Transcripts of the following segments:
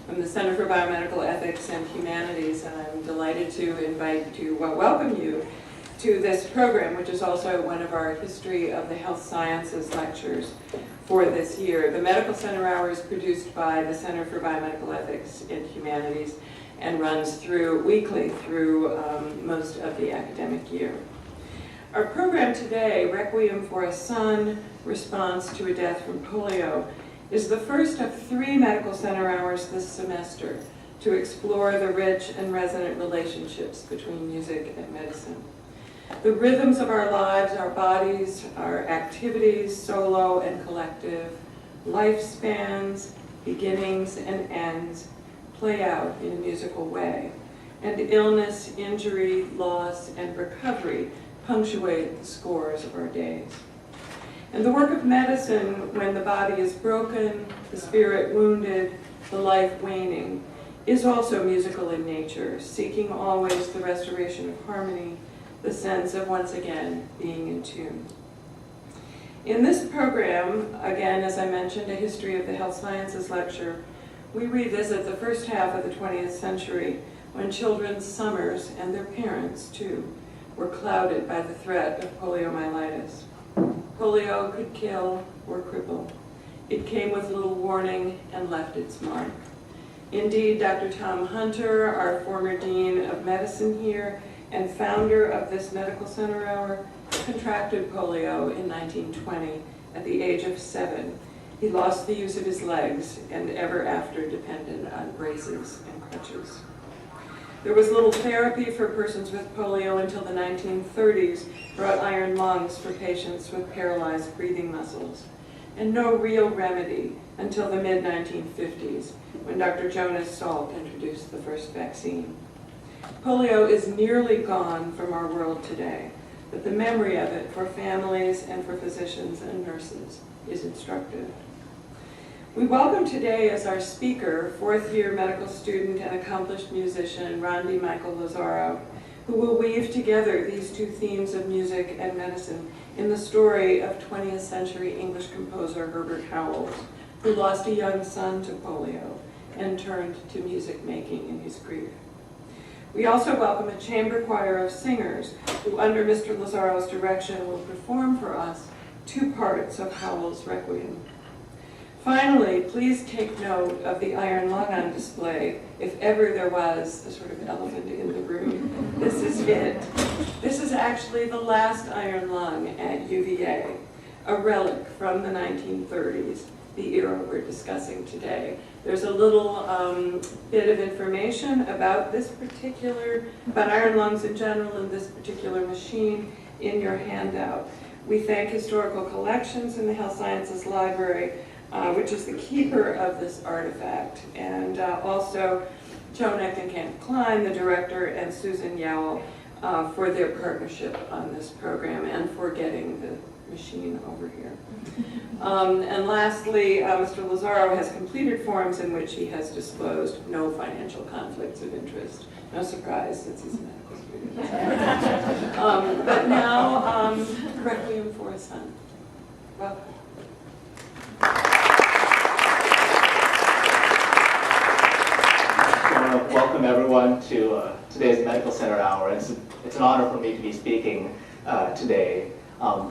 from the Center for Biomedical Ethics and Humanities, and I'm delighted to welcome you to this program, which is also one of our History of the Health Sciences lectures for this year. The Medical Center Hour is produced by the Center for Biomedical Ethics and Humanities and runs weekly through most of the academic year. Our program today, Requiem for a Son, Response to a Death from Polio, is the first of 3 Medical Center Hours this semester to explore the rich and resonant relationships between music and medicine. The rhythms of our lives, our bodies, our activities, solo and collective, lifespans, beginnings and ends, play out in a musical way. And illness, injury, loss, and recovery punctuate the scores of our days. And the work of medicine, when the body is broken, the spirit wounded, the life waning, is also musical in nature, seeking always the restoration of harmony, the sense of once again being in tune. In this program, again, as I mentioned, a History of the Health Sciences lecture, we revisit the first half of the 20th century when children's summers, and their parents too, were clouded by the threat of poliomyelitis. Polio could kill or cripple. It came with little warning and left its mark. Indeed, Dr. Tom Hunter, our former Dean of Medicine here and founder of this Medical Center Hour, contracted polio in 1920 at the age of 7. He lost the use of his legs and ever after depended on braces and crutches. There was little therapy for persons with polio until the 1930s brought iron lungs for patients with paralyzed breathing muscles, and no real remedy until the mid-1950s when Dr. Jonas Salk introduced the first vaccine. Polio is nearly gone from our world today, but the memory of it for families and for physicians and nurses is instructive. We welcome today as our speaker, 4th-year medical student and accomplished musician, Rondy Michael Lazaro, who will weave together these 2 themes of music and medicine in the story of 20th century English composer Herbert Howells, who lost a young son to polio and turned to music making in his grief. We also welcome a chamber choir of singers who, under Mr. Lazaro's direction, will perform for us 2 parts of Howell's Requiem. Finally, please take note of the iron lung on display, if ever there was a sort of elephant in the room. This is it. This is actually the last iron lung at UVA, a relic from the 1930s, the era we're discussing today. There's a little bit of information about about iron lungs in general and this particular machine in your handout. We thank Historical Collections in the Health Sciences Library, which is the keeper of this artifact, and also Joan Eckenkamp Klein, the director, and Susan Yowell for their partnership on this program and for getting the machine over here. And lastly, Mr. Lazaro has completed forms in which he has disclosed no financial conflicts of interest. No surprise, since he's a medical student. But now, Requiem for a Son. Welcome. Welcome everyone to today's Medical Center Hour. It's an honor for me to be speaking today.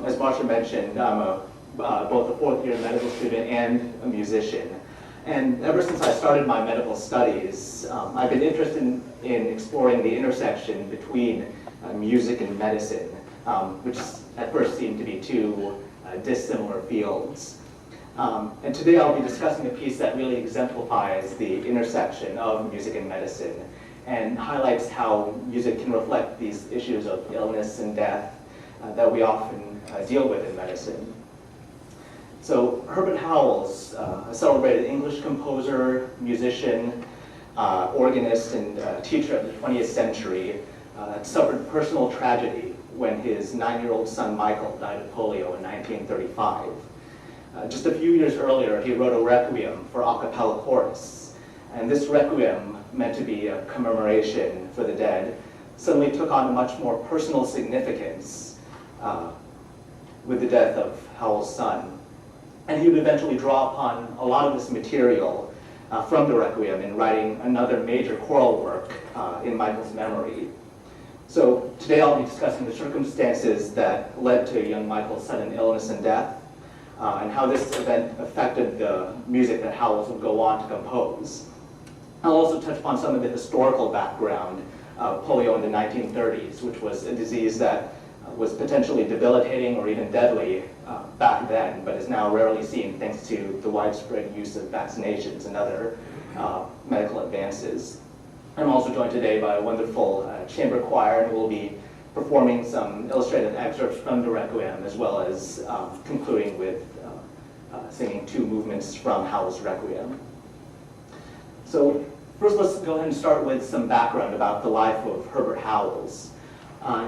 As Marcia mentioned, I'm both a 4th-year medical student and a musician. And ever since I started my medical studies, I've been interested in exploring the intersection between music and medicine, which at first seemed to be 2 dissimilar fields. And today I'll be discussing a piece that really exemplifies the intersection of music and medicine and highlights how music can reflect these issues of illness and death that we often deal with in medicine. So Herbert Howells, a celebrated English composer, musician, organist, and teacher of the 20th century, suffered personal tragedy when his 9-year-old son Michael died of polio in 1935. Just a few years earlier, he wrote a requiem for a cappella chorus, and this requiem, meant to be a commemoration for the dead, suddenly took on a much more personal significance with the death of Howell's son. And he would eventually draw upon a lot of this material from the Requiem and writing another major choral work in Michael's memory. So today I'll be discussing the circumstances that led to young Michael's sudden illness and death, and how this event affected the music that Howells would go on to compose. I'll also touch upon some of the historical background of polio in the 1930s, which was a disease that was potentially debilitating or even deadly back then, but is now rarely seen thanks to the widespread use of vaccinations and other medical advances. I'm also joined today by a wonderful chamber choir, and we'll be performing some illustrated excerpts from the Requiem, as well as concluding with singing two movements from Howell's Requiem. So first, let's go ahead and start with some background about the life of Herbert Howells.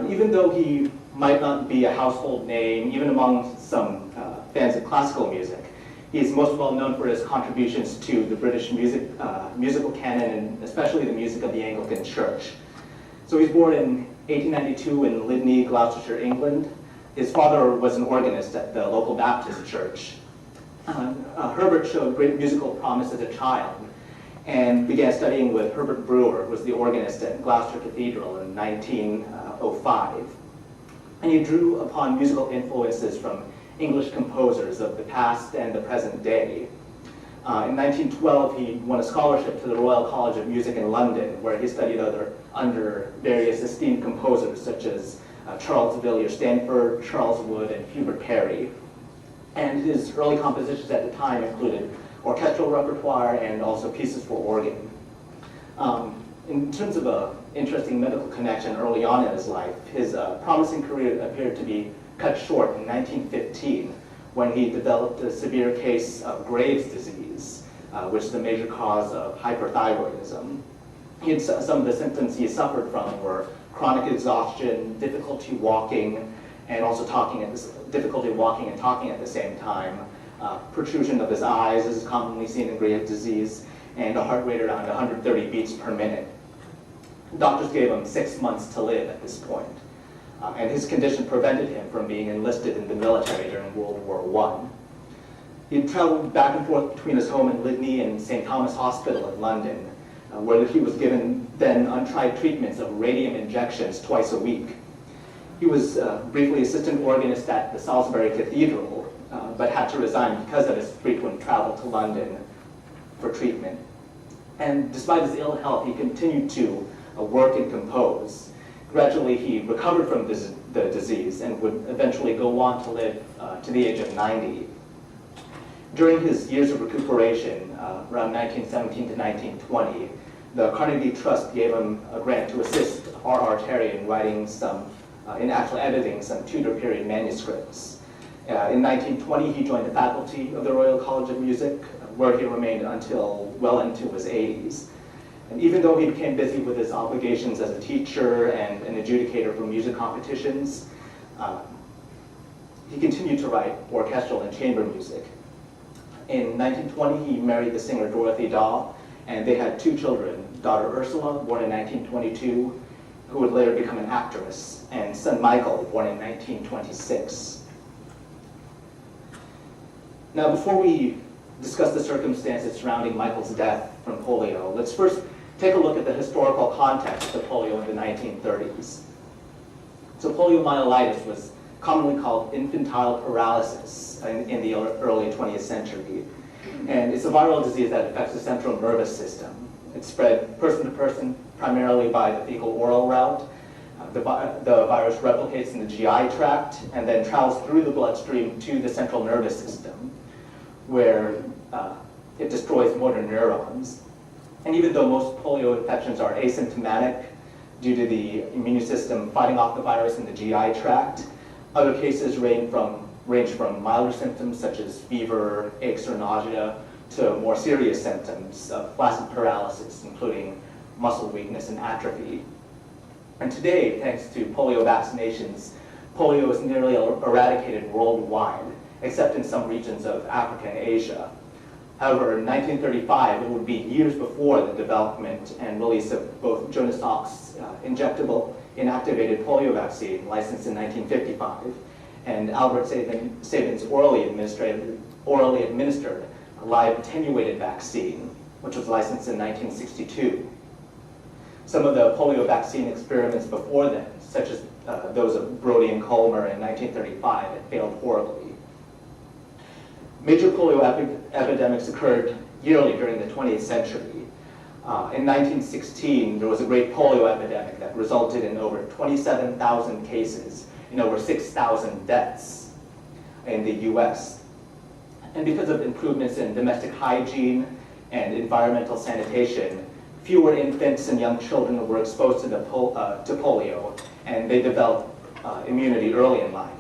Even though he might not be a household name, even among some fans of classical music, he's most well known for his contributions to the British musical canon, and especially the music of the Anglican Church. So he was born in 1892 in Lydney, Gloucestershire, England. His father was an organist at the local Baptist church. Herbert showed great musical promise as a child and began studying with Herbert Brewer, who was the organist at Gloucester Cathedral in 1905. And he drew upon musical influences from English composers of the past and the present day. In 1912, he won a scholarship to the Royal College of Music in London, where he studied under various esteemed composers such as Charles Villiers-Stanford, Charles Wood, and Hubert Parry. And his early compositions at the time included orchestral repertoire and also pieces for organ. In terms of an interesting medical connection early on in his life, his promising career appeared to be cut short in 1915 when he developed a severe case of Graves' disease, which is a major cause of hyperthyroidism. Some of the symptoms he suffered from were chronic exhaustion, difficulty walking, and also difficulty walking and talking at the same time, protrusion of his eyes, as is commonly seen in Graves' disease, and a heart rate around 130 beats per minute. Doctors gave him 6 months to live at this point, and his condition prevented him from being enlisted in the military during World War I. He traveled back and forth between his home in Lydney and St. Thomas Hospital in London, where he was given then untried treatments of radium injections twice a week. He was briefly assistant organist at the Salisbury Cathedral, but had to resign because of his frequent travel to London for treatment. And despite his ill health, he continued to work and compose. Gradually, he recovered from the disease and would eventually go on to live to the age of 90. During his years of recuperation, around 1917 to 1920, the Carnegie Trust gave him a grant to assist R.R. Terry in writing in actually editing some Tudor period manuscripts. In 1920, he joined the faculty of the Royal College of Music, where he remained until well into his 80s. And even though he became busy with his obligations as a teacher and an adjudicator for music competitions, he continued to write orchestral and chamber music. In 1920, he married the singer Dorothy Daw, and they had 2 children, daughter Ursula, born in 1922, who would later become an actress, and son Michael, born in 1926. Now, before we discuss the circumstances surrounding Michael's death from polio, let's first take a look at the historical context of polio in the 1930s. So poliomyelitis was commonly called infantile paralysis in the early 20th century. And it's a viral disease that affects the central nervous system. It's spread person to person, primarily by the fecal-oral route. The virus replicates in the GI tract and then travels through the bloodstream to the central nervous system, where it destroys motor neurons. And even though most polio infections are asymptomatic due to the immune system fighting off the virus in the GI tract, other cases range from milder symptoms such as fever, aches, or nausea, to more serious symptoms of flaccid paralysis, including muscle weakness and atrophy. And today, thanks to polio vaccinations, polio is nearly eradicated worldwide, except in some regions of Africa and Asia. However, in 1935, it would be years before the development and release of both Jonas Salk's injectable inactivated polio vaccine, licensed in 1955, and Albert Sabin's orally administered live attenuated vaccine, which was licensed in 1962. Some of the polio vaccine experiments before then, such as those of Brody and Colmer in 1935, had failed horribly. Major polio epidemics occurred yearly during the 20th century. In 1916, there was a great polio epidemic that resulted in over 27,000 cases and over 6,000 deaths in the US. And because of improvements in domestic hygiene and environmental sanitation, fewer infants and young children were exposed to polio, and they developed immunity early in life.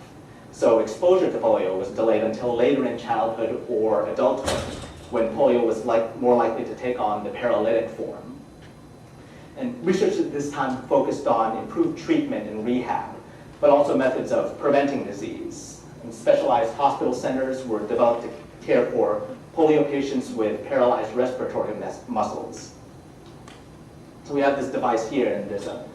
So exposure to polio was delayed until later in childhood or adulthood, when polio was more likely to take on the paralytic form. And research at this time focused on improved treatment and rehab, but also methods of preventing disease. And specialized hospital centers were developed to care for polio patients with paralyzed respiratory muscles. So we have this device here, and there's a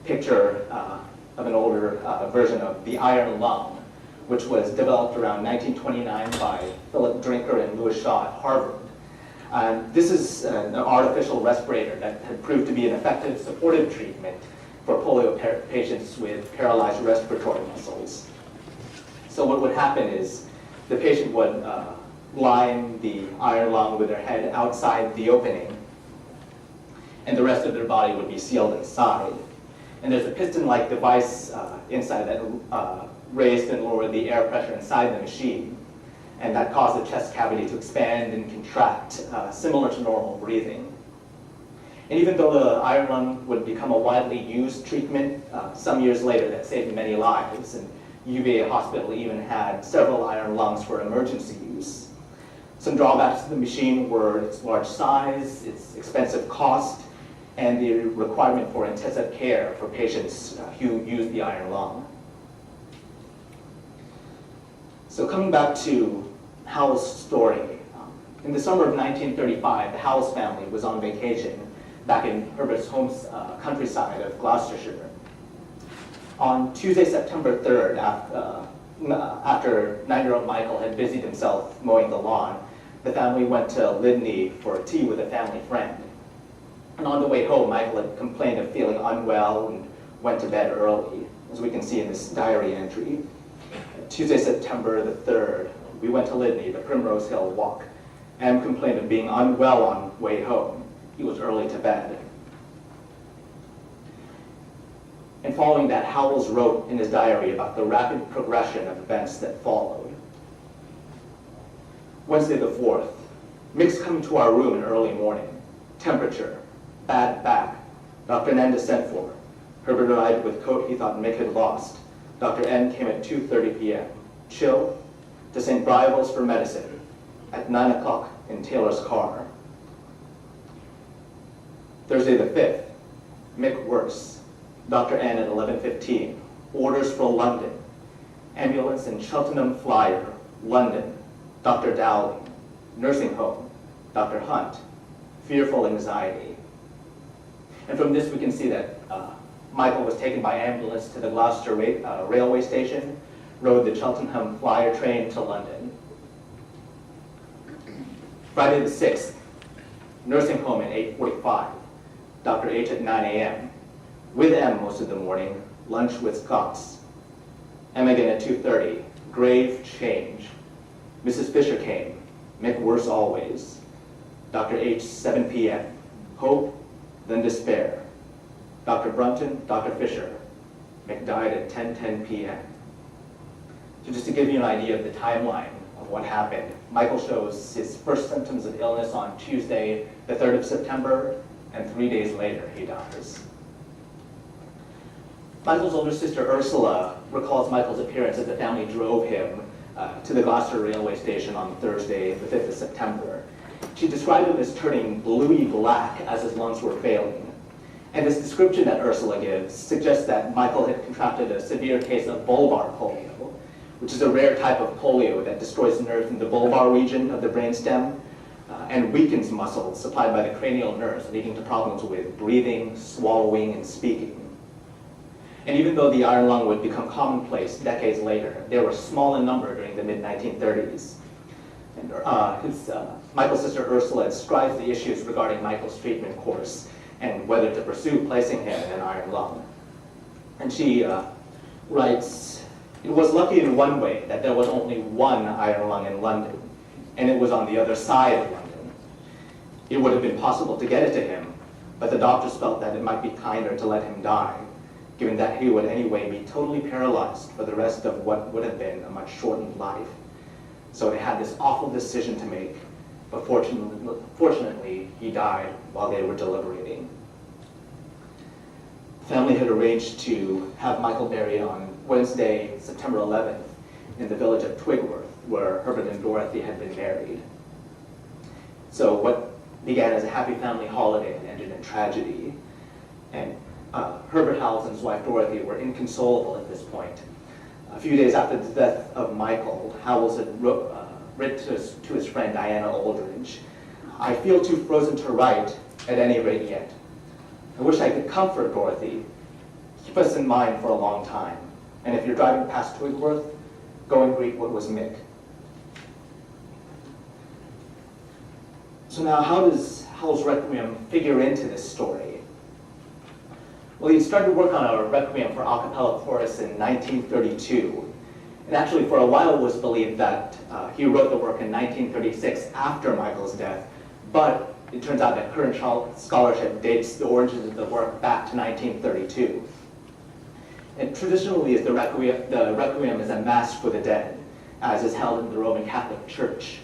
picture of an older version of the iron lung, which was developed around 1929 by Philip Drinker and Louis Shaw at Harvard. This is an artificial respirator that had proved to be an effective supportive treatment for polio patients with paralyzed respiratory muscles. So what would happen is the patient would lie in the iron lung with their head outside the opening, and the rest of their body would be sealed inside. And there's a piston-like device inside that raised and lowered the air pressure inside the machine, and that caused the chest cavity to expand and contract, similar to normal breathing. And even though the iron lung would become a widely used treatment, some years later that saved many lives, and UVA Hospital even had several iron lungs for emergency use. Some drawbacks to the machine were its large size, its expensive cost, and the requirement for intensive care for patients who use the iron lung. So coming back to Howell's story, in the summer of 1935, the Howells family was on vacation back in Herbert's home countryside of Gloucestershire. On Tuesday, September 3rd, after nine-year-old Michael had busied himself mowing the lawn, the family went to Lydney for tea with a family friend. And on the way home, Michael had complained of feeling unwell and went to bed early, as we can see in this diary entry. Tuesday, September the 3rd, we went to Lydney, the Primrose Hill walk, and complained of being unwell on way home. He was early to bed. And following that, Howells wrote in his diary about the rapid progression of events that followed. Wednesday the 4th, Mick's coming to our room in early morning. Temperature, bad back. Dr. Nanda sent for. Herbert arrived with coat he thought Mick had lost. Dr. N came at 2:30 p.m. Chill, to St. Briaville's for medicine. At 9 o'clock in Taylor's car. Thursday the 5th, Mick worse. Dr. N at 11:15. Orders for London. Ambulance in Cheltenham Flyer, London. Dr. Dowling. Nursing home. Dr. Hunt. Fearful anxiety. And from this we can see that Michael was taken by ambulance to the Gloucester railway station, rode the Cheltenham Flyer train to London. Friday the 6th, nursing home at 8:45. Dr. H at 9 a.m. With M most of the morning, lunch with Scots. M again at 2:30, grave change. Mrs. Fisher came, Mick worse always. Dr. H, 7 p.m. Hope, then despair. Dr. Brunton, Dr. Fisher. Mick died at 10:10 p.m. So just to give you an idea of the timeline of what happened, Michael shows his first symptoms of illness on Tuesday, the 3rd of September, and 3 days later he dies. Michael's older sister Ursula recalls Michael's appearance as the family drove him to the Gloucester railway station on Thursday, the 5th of September. She described him as turning bluey black as his lungs were failing. And this description that Ursula gives suggests that Michael had contracted a severe case of bulbar polio, which is a rare type of polio that destroys nerves in the bulbar region of the brainstem and weakens muscles supplied by the cranial nerves, leading to problems with breathing, swallowing, and speaking. And even though the iron lung would become commonplace decades later, they were small in number during the mid-1930s. And his Michael's sister Ursula describes the issues regarding Michael's treatment course and whether to pursue placing him in an iron lung. And she writes, "It was lucky in one way that there was only one iron lung in London, and it was on the other side of London. It would have been possible to get it to him, but the doctors felt that it might be kinder to let him die, given that he would anyway be totally paralyzed for the rest of what would have been a much shortened life. So they had this awful decision to make, but fortunately he died while they were deliberating." The family had arranged to have Michael buried on Wednesday, September 11th, in the village of Twigworth, where Herbert and Dorothy had been married. So what began as a happy family holiday ended in tragedy. And Herbert Howells and his wife Dorothy were inconsolable at this point. A few days after the death of Michael, Howells had written to his friend Diana Aldridge, "I feel too frozen to write, at any rate yet. I wish I could comfort Dorothy. Keep us in mind for a long time. And if you're driving past Twigworth, go and greet what was Mick." So now, how does Howell's Requiem figure into this story? Well, he started work on a Requiem for a cappella chorus in 1932. And actually, for a while, it was believed that he wrote the work in 1936 after Michael's death, but it turns out that current scholarship dates the origins of the work back to 1932. And traditionally, the Requiem is a mass for the dead, as is held in the Roman Catholic Church.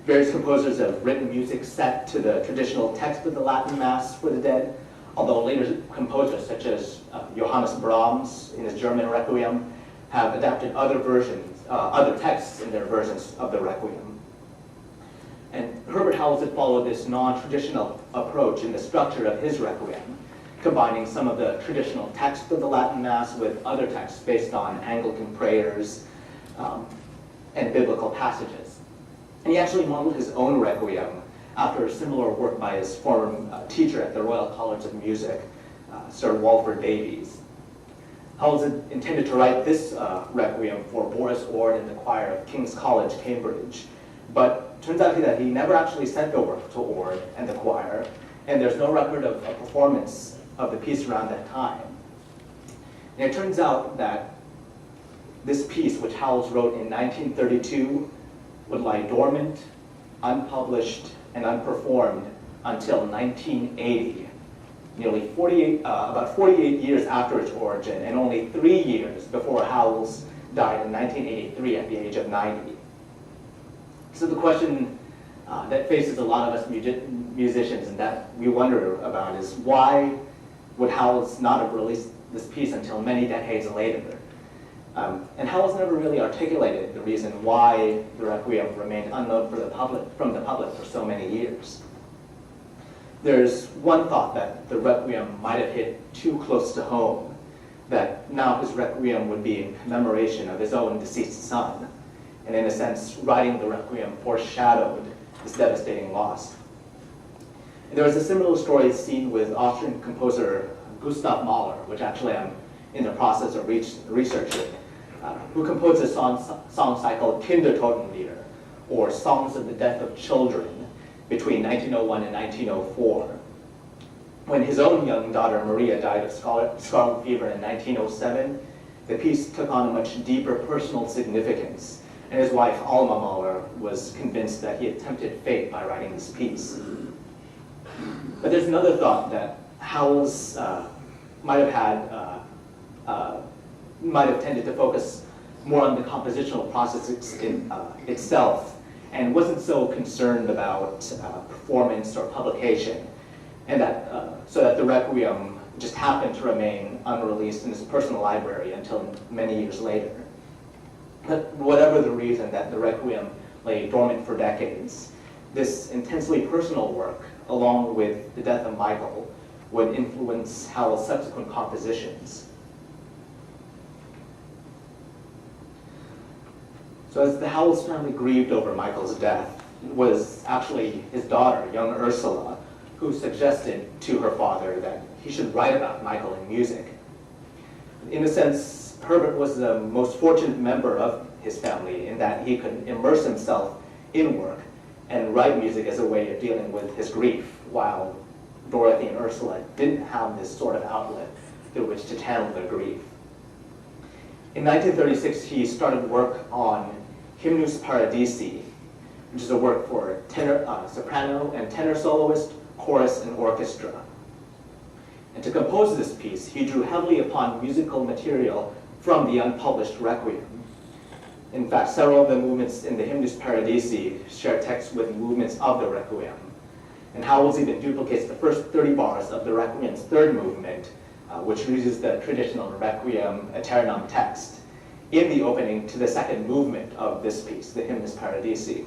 Various composers have written music set to the traditional text of the Latin Mass for the dead, although later composers, such as Johannes Brahms in his German Requiem, have adapted other texts in their versions of the Requiem. And Herbert Howells had followed this non-traditional approach in the structure of his Requiem, combining some of the traditional text of the Latin Mass with other texts based on Anglican prayers and biblical passages. And he actually modeled his own Requiem after similar work by his former teacher at the Royal College of Music, Sir Walford Davies. Howells had intended to write this Requiem for Boris Ord and the choir of King's College, Cambridge, but it turns out that he never actually sent the work to Ord and the choir, and there's no record of a performance of the piece around that time. And it turns out that this piece, which Howells wrote in 1932, would lie dormant, unpublished, and unperformed until 1980, nearly about 48 years after its origin, and only 3 years before Howells died in 1983 at the age of 90. So the question that faces a lot of us musicians and that we wonder about is, why would Howells not have released this piece until many decades later? And Howells never really articulated the reason why the Requiem remained unknown from the public for so many years. There's one thought that the Requiem might have hit too close to home, that now his Requiem would be in commemoration of his own deceased son, and in a sense, writing the Requiem foreshadowed this devastating loss. And there was a similar story seen with Austrian composer Gustav Mahler, which actually I'm in the process of researching, who composed a song cycle Kindertotenlieder, or Songs of the Death of Children, between 1901 and 1904. When his own young daughter Maria died of scarlet fever in 1907, the piece took on a much deeper personal significance, and his wife Alma Mahler was convinced that he had tempted fate by writing this piece. But there's another thought that Howells might have tended to focus more on the compositional process itself, and wasn't so concerned about performance or publication, and that so that the Requiem just happened to remain unreleased in his personal library until many years later. But whatever the reason that the Requiem lay dormant for decades, this intensely personal work, along with the death of Michael, would influence Howell's subsequent compositions. So as the Howells family grieved over Michael's death, it was actually his daughter, young Ursula, who suggested to her father that he should write about Michael in music. In a sense, Herbert was the most fortunate member of his family in that he could immerse himself in work and write music as a way of dealing with his grief, while Dorothy and Ursula didn't have this sort of outlet through which to channel their grief. In 1936, he started work on Hymnus Paradisi, which is a work for tenor, soprano and tenor soloist, chorus, and orchestra. And to compose this piece, he drew heavily upon musical material from the unpublished Requiem. In fact, several of the movements in the Hymnus Paradisi share text with movements of the Requiem. And Howells even duplicates the first 30 bars of the Requiem's third movement, which uses the traditional Requiem aeternam text, in the opening to the second movement of this piece, the Hymnus Paradisi.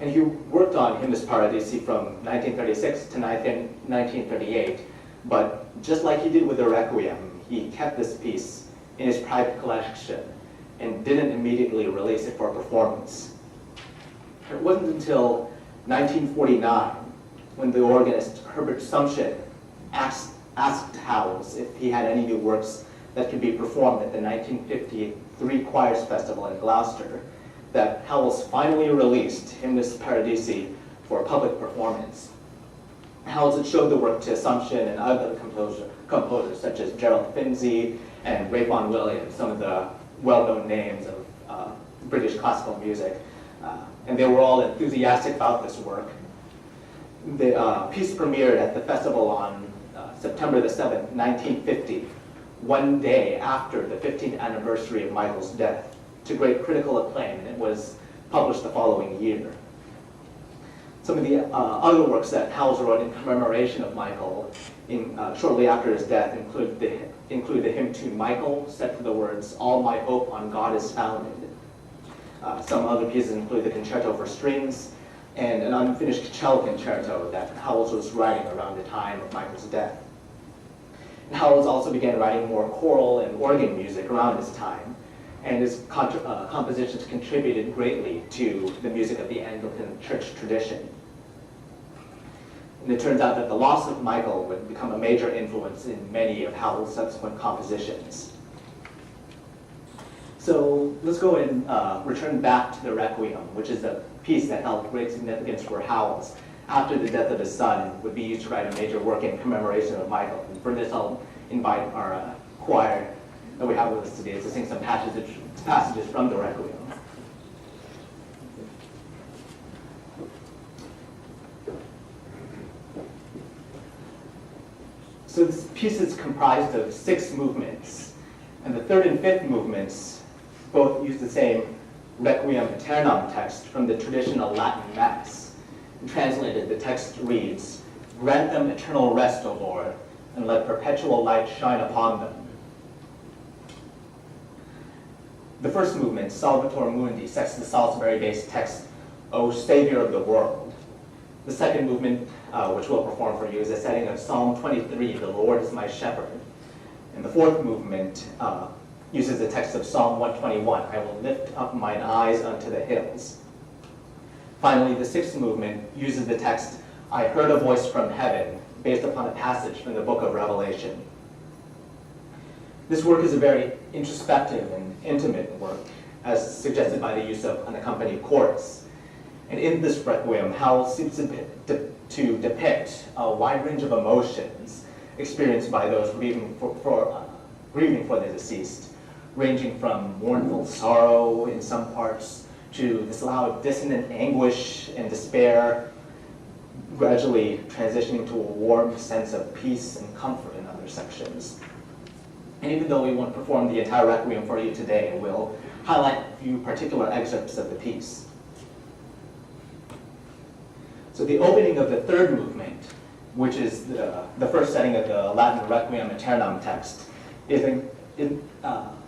And he worked on Hymnus Paradisi from 1936 to 1938, but just like he did with the Requiem, he kept this piece in his private collection and didn't immediately release it for performance. It wasn't until 1949 when the organist Herbert Howells asked Howells if he had any new works that could be performed at the 1953 Choirs Festival in Gloucester, that Howells finally released Hymnus Paradisi for public performance. Howells had showed the work to Assumption and other composers such as Gerald Finzi and Ray Vaughan Williams, some of the well-known names of British classical music, and they were all enthusiastic about this work. The piece premiered at the festival on September the 7th, 1950, one day after the 15th anniversary of Michael's death, to great critical acclaim, and it was published the following year. Some of the other works that Howells wrote in commemoration of Michael shortly after his death include the hymn tune Michael, set to the words, "All my hope on God is founded." Some other pieces include the Concerto for Strings and an unfinished cello concerto that Howells was writing around the time of Michael's death. And Howells also began writing more choral and organ music around this time, and his compositions contributed greatly to the music of the Anglican Church tradition. And it turns out that the loss of Michael would become a major influence in many of Howells' subsequent compositions. So let's go and return back to the Requiem, which is a piece that held great significance for Howells after the death of his son, would be used to write a major work in commemoration of Michael. And for this, I'll invite our choir that we have with us today to sing some passages from the Requiem. So this piece is comprised of 6 movements, and the third and fifth movements both use the same Requiem aeternam text from the traditional Latin Mass. And translated, the text reads, "Grant them eternal rest, O Lord, and let perpetual light shine upon them." The first movement, Salvator Mundi, sets the Salisbury-based text, "O Savior of the World." The second movement, which we'll perform for you, is a setting of Psalm 23, "The Lord is my shepherd." And the fourth movement uses the text of Psalm 121, "I will lift up mine eyes unto the hills." Finally, the sixth movement uses the text, "I heard a voice from heaven," based upon a passage from the book of Revelation. This work is a very introspective and intimate work, as suggested by the use of unaccompanied chorus. And in this Requiem, Howells seems to depict a wide range of emotions experienced by those grieving for the deceased, ranging from mournful sorrow in some parts to this loud dissonant anguish and despair, gradually transitioning to a warm sense of peace and comfort in other sections. And even though we won't perform the entire Requiem for you today, we'll highlight a few particular excerpts of the piece. So the opening of the third movement, which is the first setting of the Latin Requiem aeternam text, is an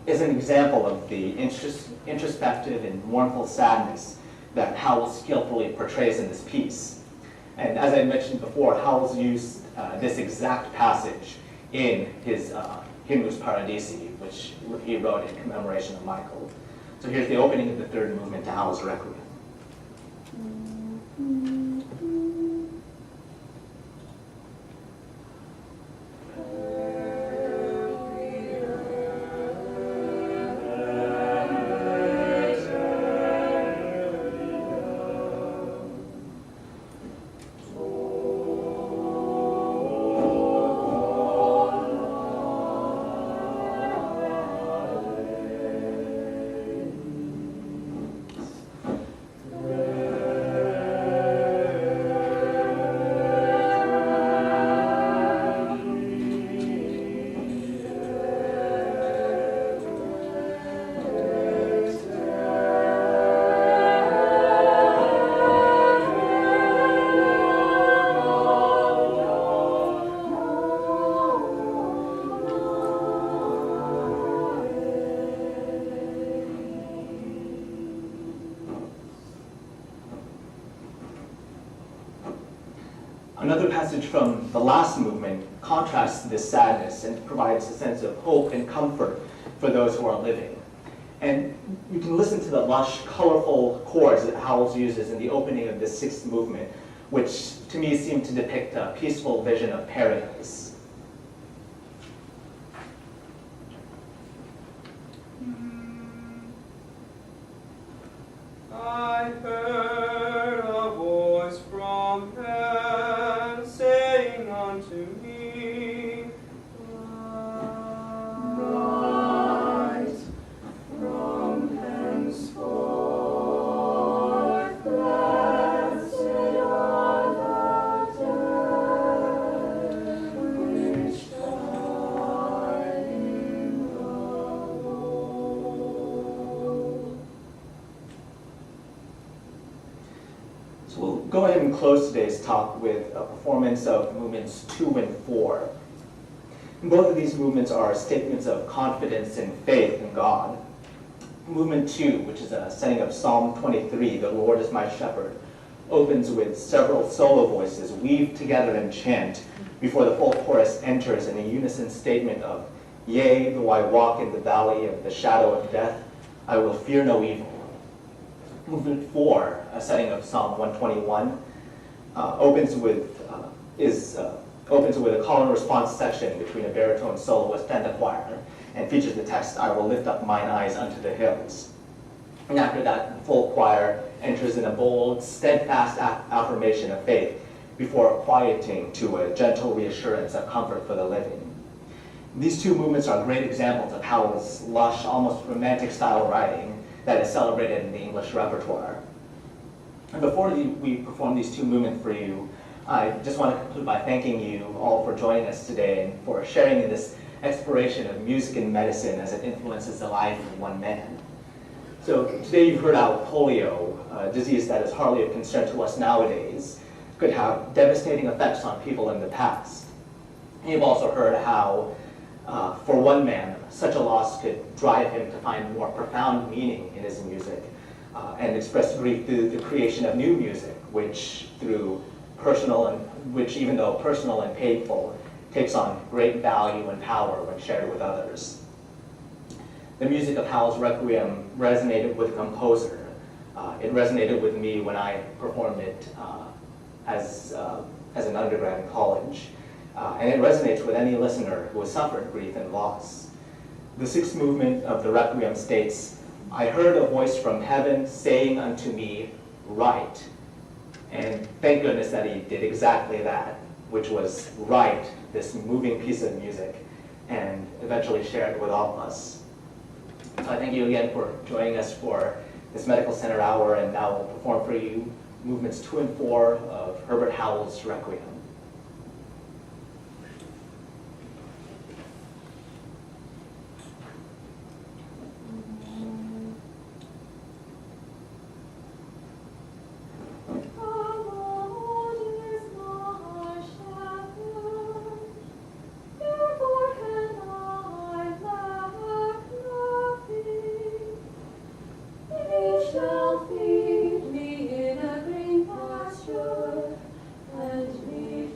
example of the introspective and mournful sadness that Howells skillfully portrays in this piece. And as I mentioned before, Howells used this exact passage in his Hymnus Paradisi, which he wrote in commemoration of Michael. So here's the opening of the third movement to Howells' Requiem. Another passage from the last movement contrasts this sadness and provides a sense of hope and comfort for those who are living. And you can listen to the lush, colorful chords that Howells uses in the opening of this sixth movement, which to me seem to depict a peaceful vision of paradise. I heard a voice from heaven saying unto me, Rise from henceforth, blessed are the dead, which died in the Lord. So we'll go ahead and close today's talk with a performance of movements 2 and 4. And both of these movements are statements of confidence and faith in God. Movement 2, which is a setting of Psalm 23, "The Lord is my shepherd," opens with several solo voices weave together and chant before the full chorus enters in a unison statement of, "Yea, though I walk in the valley of the shadow of death, I will fear no evil." Movement 4, a setting of Psalm 121, opens with a call and response section between a baritone soloist and a choir, and features the text, "I will lift up mine eyes unto the hills." And after that, the full choir enters in a bold, steadfast affirmation of faith before quieting to a gentle reassurance of comfort for the living. These two movements are great examples of Howell's lush, almost romantic style writing that is celebrated in the English repertoire. And before we perform these two movements for you, I just want to conclude by thanking you all for joining us today and for sharing in this exploration of music and medicine as it influences the life of one man. So today you've heard how polio, a disease that is hardly of concern to us nowadays, could have devastating effects on people in the past. And you've also heard how, for one man, such a loss could drive him to find more profound meaning in his music and express grief through the creation of new music, which even though personal and painful, takes on great value and power when shared with others. The music of Howell's Requiem resonated with the composer. It resonated with me when I performed it as an undergrad in college. And it resonates with any listener who has suffered grief and loss. The sixth movement of the Requiem states, "I heard a voice from heaven saying unto me, write." And thank goodness that he did exactly that, which was write this moving piece of music and eventually share it with all of us. So I thank you again for joining us for this Medical Center Hour, and now we'll perform for you movements 2 and 4 of Herbert Howells' Requiem. Shall feed me in a green pasture, and me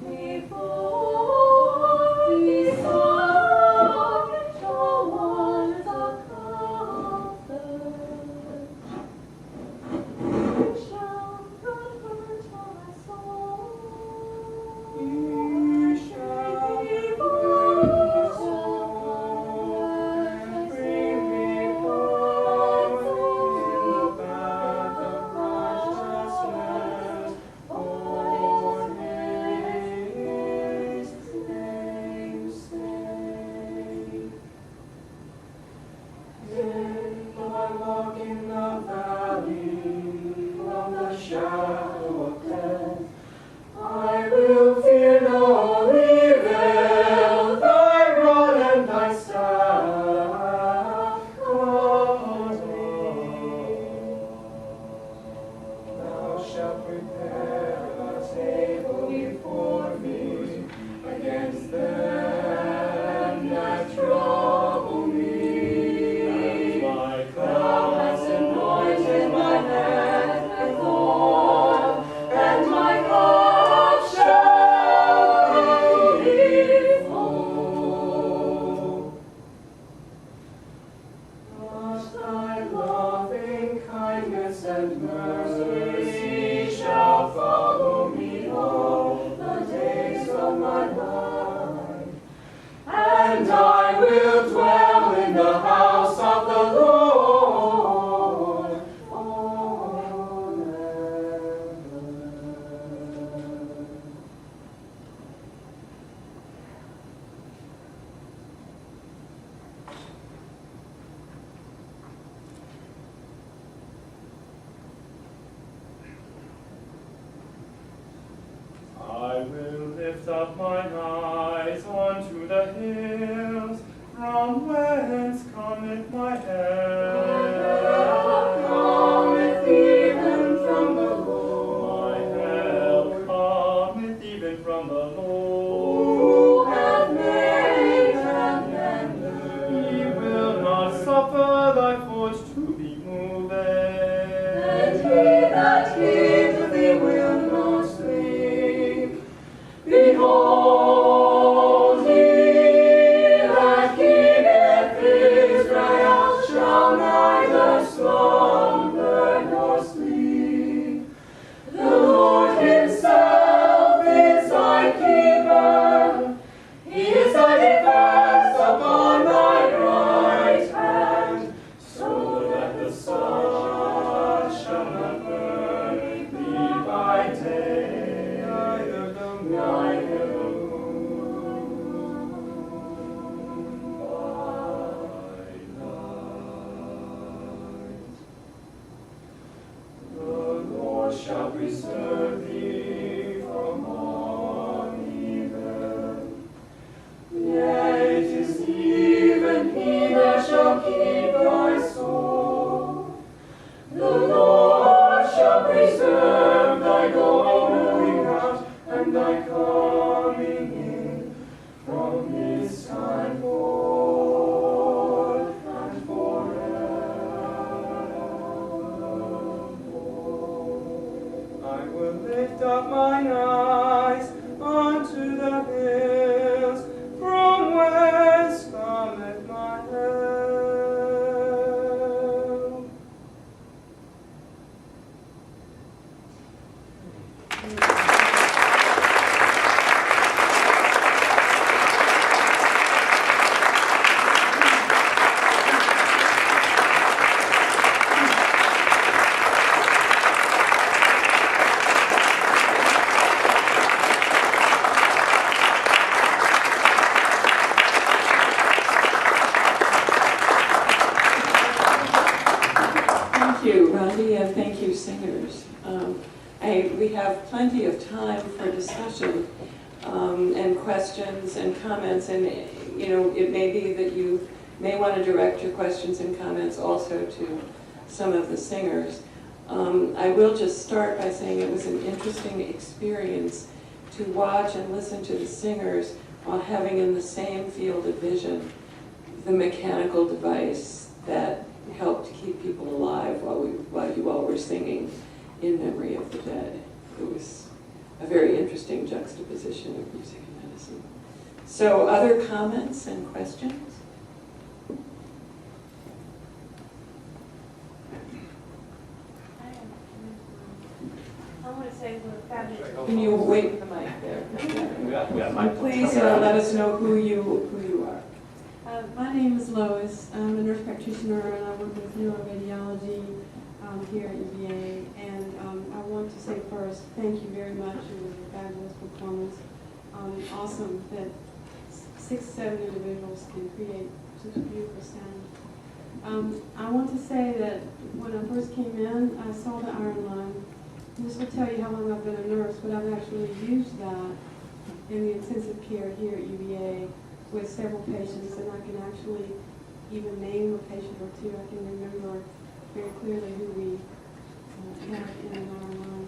lift up mine eyes unto the hills, from whence cometh my help? My help cometh even from the Lord. My help cometh even from the Lord. Who hath made heaven and earth. He will not suffer thy foot to be moved. And he that keepeth thee will not sleep. Behold, he that keepeth Israel shall neither slumber nor sleep. The Lord himself is thy keeper. He is thy defense upon thy right hand, so that the sun shall not burn thee by day, neither the moon by night. The Lord shall preserve thee from all evil. Yea, it is even he that shall keep thy soul. The Lord shall preserve thy going out and thy coming in from this time forth and forevermore. I will lift up mine eyes unto the hills, from whence cometh my help. Thank you, Rondy, and thank you, singers. We have plenty of time for discussion and questions and comments, and it may be that you may want to direct your questions and comments also to some of the singers. I will just start by saying it was an interesting experience to watch and listen to the singers while having in the same field of vision the mechanical device that helped keep people alive while you all were singing in memory of the dead. It was a very interesting juxtaposition of music and medicine. So, other comments and questions? I want to say we're fabulous. Can you wait for the mic there? We got Michael. Please let us know who you are. My name is Lois. I'm a nurse practitioner and I work with neuroradiology here at UVA. And I want to say first, thank you very much. It was a fabulous performance. Awesome that 6-7 individuals can create such a beautiful sound. I want to say that when I first came in, I saw the iron lung. This will tell you how long I've been a nurse, but I've actually used that in the intensive care here at UVA with several patients, and I can actually even name a patient or two. I can remember very clearly who we had in our line.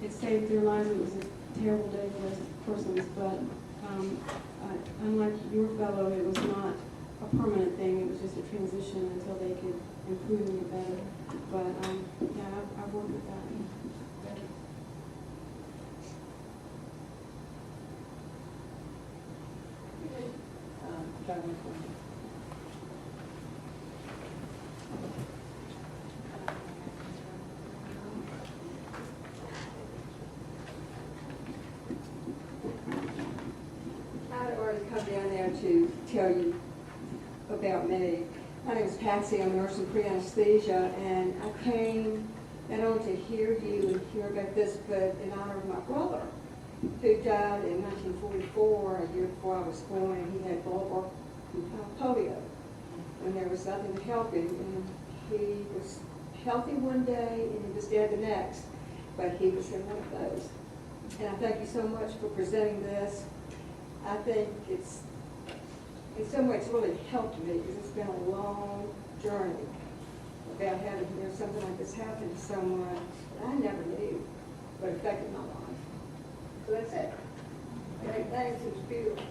It saved their lives. It was a terrible day for those persons, but unlike your fellow, it was not a permanent thing. It was just a transition until they could improve and get better. But yeah, I've worked with that. I'd already come down there to tell you about me. My name is Patsy. I'm a nurse in pre-anesthesia, and I came not only to hear you and hear about this, but in honor of my brother, who died in 1944, a year before I was born, and he had bulbar polio, and there was nothing to help him. And he was healthy one day, and he was dead the next, but he was in one of those. And I thank you so much for presenting this. I think it's in some ways really helped me because it's been a long journey about having to hear something like this happen to someone that I never knew, but affected my life. So that's it. Great, thanks, it was beautiful.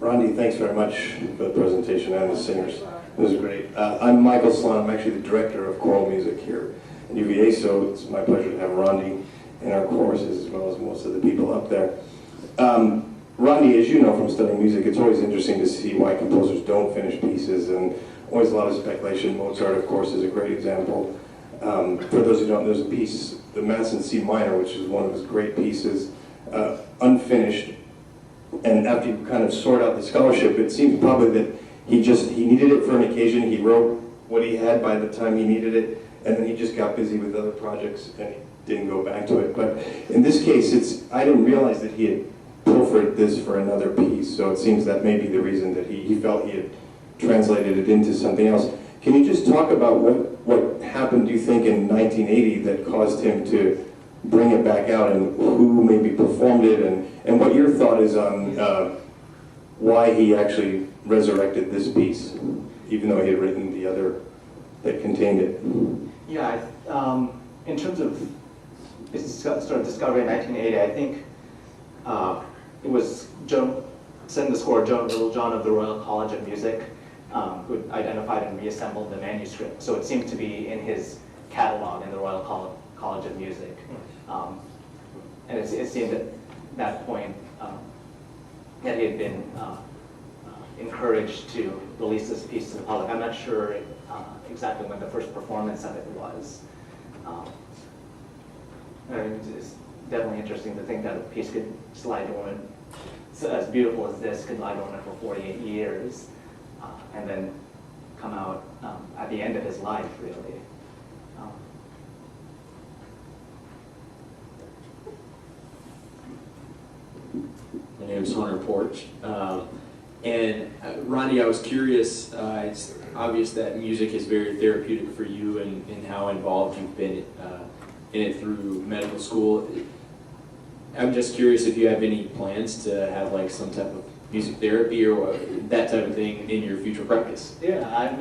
Rondy, thanks very much for the presentation and the singers. It was great. I'm Michael Sloan. I'm actually the director of choral music here at UVA, so it's my pleasure to have Rondy in our choruses as well as most of the people up there. Rondy, as you know from studying music, it's always interesting to see why composers don't finish pieces, and always a lot of speculation. Mozart, of course, is a great example. For those who don't know, there's a piece, the Mass in C minor, which is one of his great pieces, unfinished. And after you kind of sort out the scholarship, it seems probably that he needed it for an occasion. He wrote what he had by the time he needed it, and then he just got busy with other projects and he didn't go back to it. But in this case, I didn't realize that he had pilfered this for another piece, so it seems that may be the reason that he felt he had translated it into something else. Can you just talk about what happened, do you think, in 1980 that caused him to bring it back out, and who maybe performed it, and what your thought is on why he actually resurrected this piece, even though he had written the other that contained it? Yeah, in terms of its sort of discovery in 1980, I think it was setting the score, Little John of the Royal College of Music, who identified and reassembled the manuscript. So it seemed to be in his catalog in the Royal College of Music. And it seemed at that point that he had been encouraged to release this piece to the public. I'm not sure exactly when the first performance of it was. It's definitely interesting to think that a piece could slide dormant, so as beautiful as this, could lie dormant for 48 years, and then come out at the end of his life, really. My name is Hunter Porch. And Rondy, I was curious, it's obvious that music is very therapeutic for you and how involved you've been in it through medical school. I'm just curious if you have any plans to have like some type of music therapy or that type of thing in your future practice. Yeah,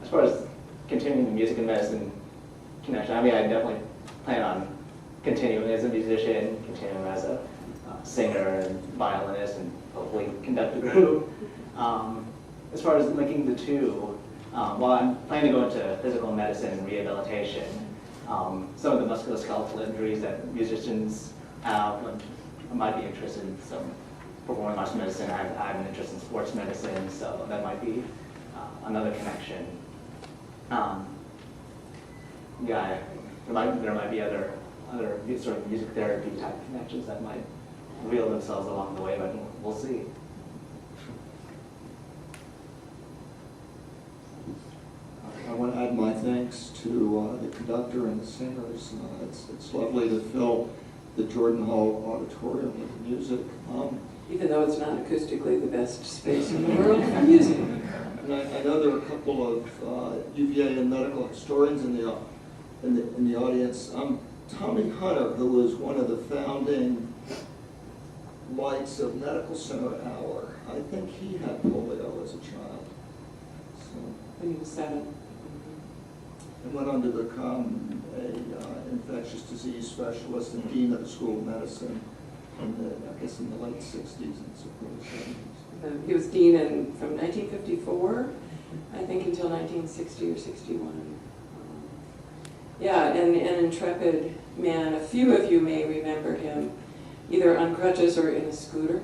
as far as continuing the music and medicine connection, I mean, I definitely plan on continuing as a musician, continuing as a singer and violinist, and hopefully conduct a group. As far as linking the two, well, I'm planning to go into physical medicine and rehabilitation. Some of the musculoskeletal injuries that musicians have, I might be interested in some performing arts medicine. I have an interest in sports medicine, so that might be another connection. Yeah, there might be other sort of music therapy type connections that might reveal themselves along the way, but we'll see. I want to add my thanks to the conductor and the singers. It's lovely to fill the Jordan Hall Auditorium with music. Even though it's not acoustically the best space in the world for music. And I know there are a couple of UVA and medical historians in the audience. Tommy Hunter, who was one of the founding lights of Medical Center Hour, I think he had polio as a child. So, When he was 7. and went on to become a infectious disease specialist and dean of the School of Medicine I guess in the late 60s and early 70s. He was dean from 1954, I think, until 1960 or 61. Yeah, and an intrepid man. A few of you may remember him either on crutches or in a scooter.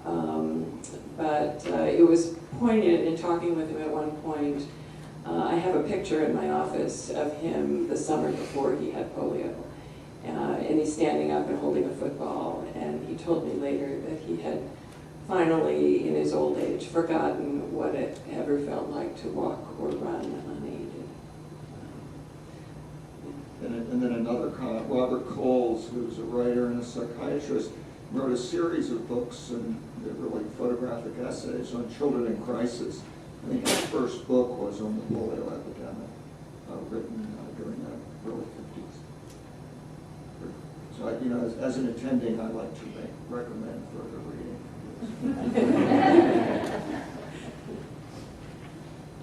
But it was poignant in talking with him at one point. I have a picture in my office of him the summer before he had polio. And he's standing up and holding a football. And he told me later that he had finally, in his old age, forgotten what it ever felt like to walk or run unaided. And then another comment, Robert Coles, who was a writer and a psychiatrist, wrote a series of books, and they were like photographic essays on children in crisis. I think his first book was on the polio epidemic, written you know, as an attending, I'd like to recommend further reading.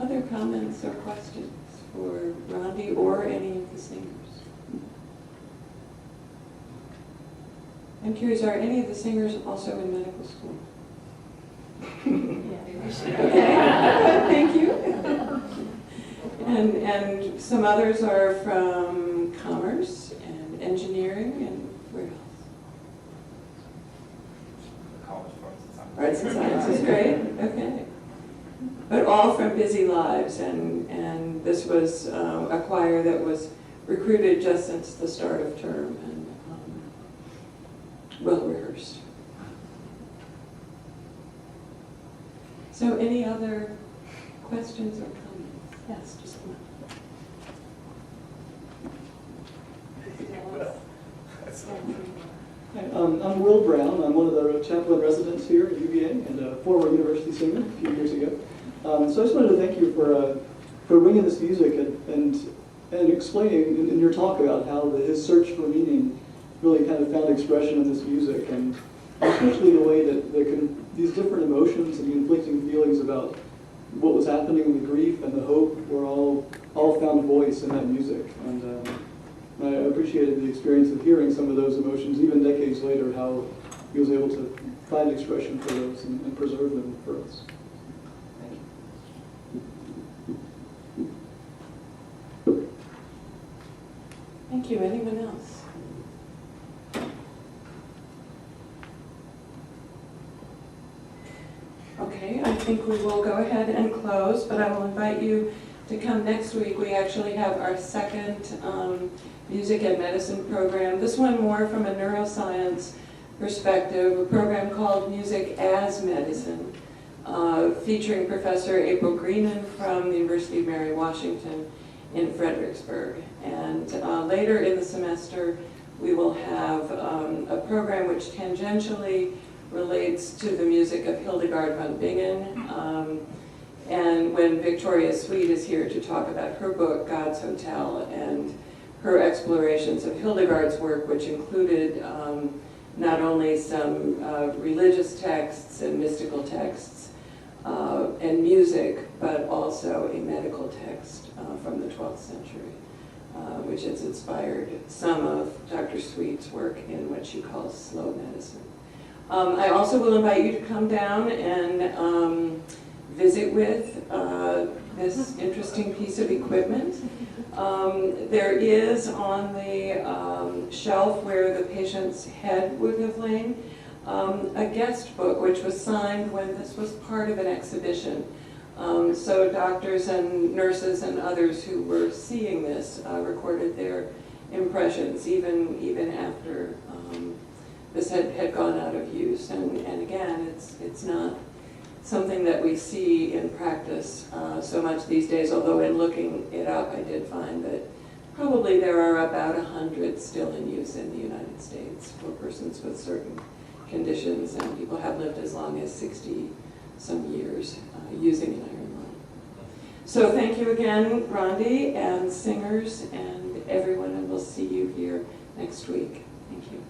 Other comments or questions for Rondy or any of the singers? I'm curious, are any of the singers also in medical school? Okay, thank you. And some others are from commerce and engineering and where else? Arts and sciences, great, okay. But all from busy lives, and this was a choir that was recruited just since the start of term and well rehearsed. So any other questions or comments? Yes, just one. Hi, I'm Will Brown. I'm one of the chaplain residents here at UVA and a former university singer a few years ago. So I just wanted to thank you for bringing this music and explaining in your talk about how his search for meaning really kind of found expression in this music, and especially the way that these different emotions and the conflicting feelings about what was happening, the grief and the hope, were all found voice in that music. And I appreciated the experience of hearing some of those emotions, even decades later, how he was able to find expression for those and preserve them for us. Thank you. Anyone else? Okay, I think we will go ahead and close, but I will invite you to come next week. We actually have our second music and medicine program. This one more from a neuroscience perspective, a program called Music as Medicine, featuring Professor April Greenan from the University of Mary Washington in Fredericksburg. And later in the semester, we will have a program which tangentially relates to the music of Hildegard von Bingen, and when Victoria Sweet is here to talk about her book, God's Hotel, and her explorations of Hildegard's work, which included not only some religious texts and mystical texts and music, but also a medical text from the 12th century, which has inspired some of Dr. Sweet's work in what she calls slow medicine. I also will invite you to come down and visit with this interesting piece of equipment. There is on the shelf where the patient's head would have lain a guest book which was signed when this was part of an exhibition. So doctors and nurses and others who were seeing this recorded their impressions even after this had gone out of use. And again, it's not something that we see in practice so much these days, although in looking it up, I did find that probably there are about 100 still in use in the United States for persons with certain conditions, and people have lived as long as 60 some years using an iron lung. So thank you again, Rondy, and singers, and everyone, and we'll see you here next week. Thank you.